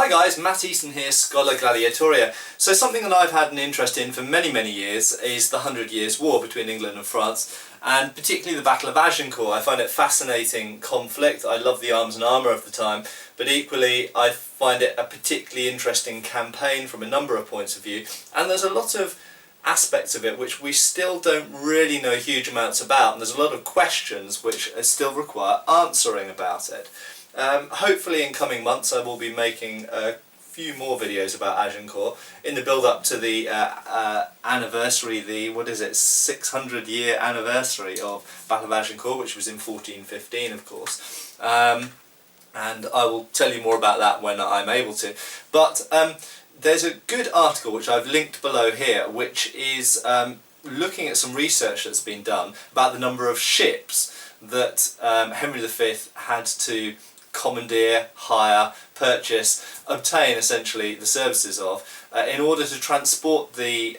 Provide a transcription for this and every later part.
Hi guys, Matt Easton here, Schola Gladiatoria. So something that I've had an interest in for many years is the 100 Years' War between England and France, and particularly the Battle of Agincourt. I find it fascinating conflict. I love the arms and armour of the time, but equally I find it a particularly interesting campaign from a number of points of view, and there's a lot of aspects of it which we still don't really know huge amounts about, and there's a lot of questions which still require answering about it. Hopefully in coming months I will be making a few more videos about Agincourt in the build up to the anniversary, the 600 year anniversary of Battle of Agincourt, which was in 1415 of course, and I will tell you more about that when I'm able to. But there's a good article which I've linked below here, which is looking at some research that's been done about the number of ships that Henry V had to commandeer, hire, purchase, obtain essentially the services of in order to transport the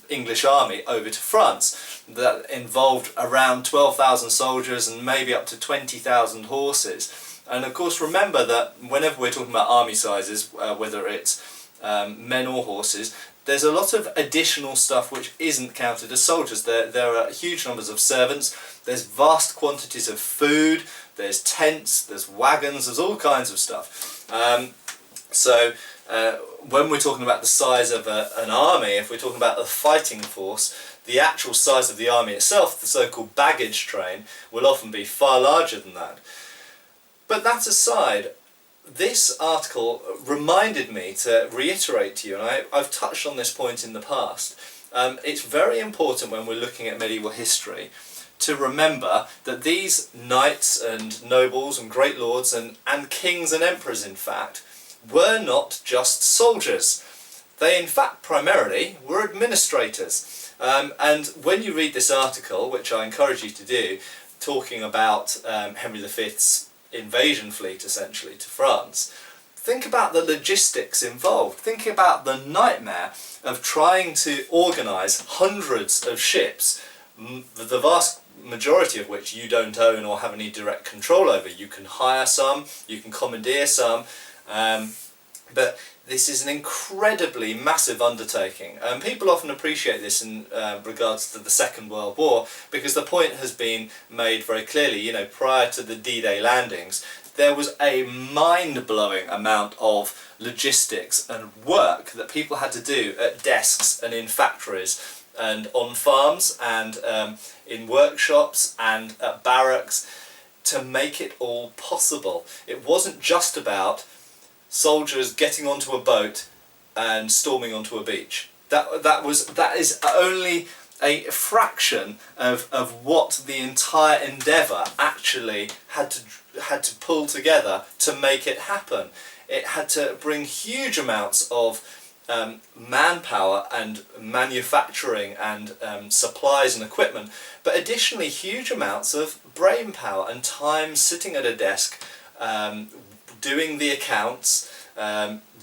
English army over to France. That involved around 12,000 soldiers and maybe up to 20,000 horses. And of course remember that whenever we're talking about army sizes, whether it's men or horses, there's a lot of additional stuff which isn't counted as soldiers. There are huge numbers of servants, there's vast quantities of food, there's tents, there's wagons, there's all kinds of stuff. When we're talking about the size of an army, if we're talking about the fighting force, the actual size of the army itself, the so-called baggage train, will often be far larger than that. But that aside, this article reminded me to reiterate to you, and I've touched on this point in the past, it's very important when we're looking at medieval history to remember that these knights and nobles and great lords and kings and emperors in fact were not just soldiers. They in fact primarily were administrators. And when you read this article, which I encourage you to do, talking about Henry V's invasion fleet essentially to France, think about the logistics involved. Think about the nightmare of trying to organise hundreds of ships, the vast majority of which you don't own or have any direct control over. You can hire some, you can commandeer some, but this is an incredibly massive undertaking. People often appreciate this in regards to the Second World War, because the point has been made very clearly, you know, prior to the D-Day landings, there was a mind-blowing amount of logistics and work that people had to do at desks and in factories and on farms and in workshops and at barracks to make it all possible. It wasn't just about soldiers getting onto a boat and storming onto a beach. That is only a fraction of what the entire endeavour actually had to pull together to make it happen. It had to bring huge amounts of manpower and manufacturing and supplies and equipment, but additionally huge amounts of brain power and time sitting at a desk, doing the accounts,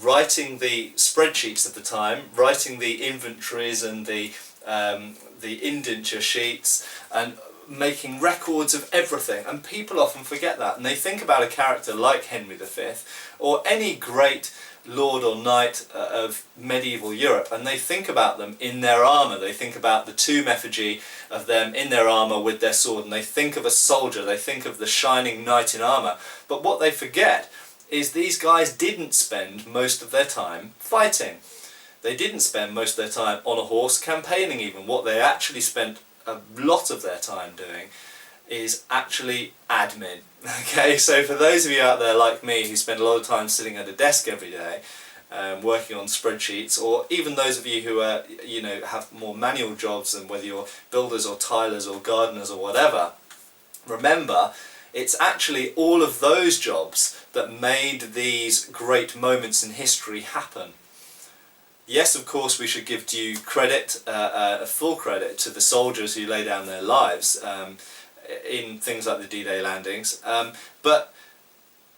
writing the spreadsheets at the time, writing the inventories and the indenture sheets, and making records of everything. And people often forget that, and they think about a character like Henry V or any great lord or knight of medieval Europe, and they think about them in their armour. They think about the tomb effigy of them in their armour with their sword, and they think of a soldier, they think of the shining knight in armour. But what they forget is these guys didn't spend most of their time fighting. They didn't spend most of their time on a horse campaigning even. What they actually spent a lot of their time doing is actually admin. Okay, so for those of you out there like me who spend a lot of time sitting at a desk every day, working on spreadsheets, or even those of you who are, you know, have more manual jobs, and whether you're builders or tilers or gardeners or whatever, remember it's actually all of those jobs that made these great moments in history happen. Yes, of course, we should give due credit, full credit, to the soldiers who lay down their lives in things like the D-Day landings, but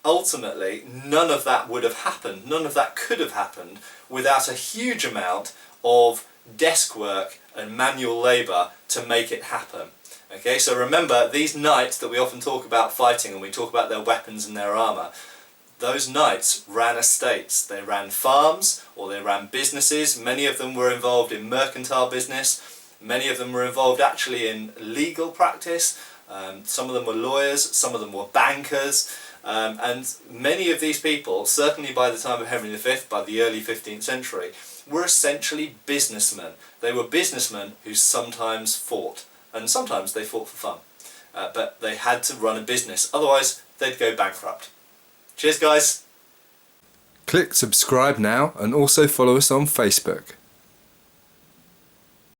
ultimately none of that would have happened, none of that could have happened without a huge amount of desk work and manual labour to make it happen. Okay, so remember, these knights that we often talk about fighting, and we talk about their weapons and their armour, those knights ran estates. They ran farms, or they ran businesses. Many of them were involved in mercantile business. Many of them were involved actually in legal practice. Some of them were lawyers, some of them were bankers, and many of these people, certainly by the time of Henry V, by the early 15th century, were essentially businessmen. They were businessmen who sometimes fought, and sometimes they fought for fun. But they had to run a business, otherwise they'd go bankrupt. Cheers guys! Click subscribe now and also follow us on Facebook.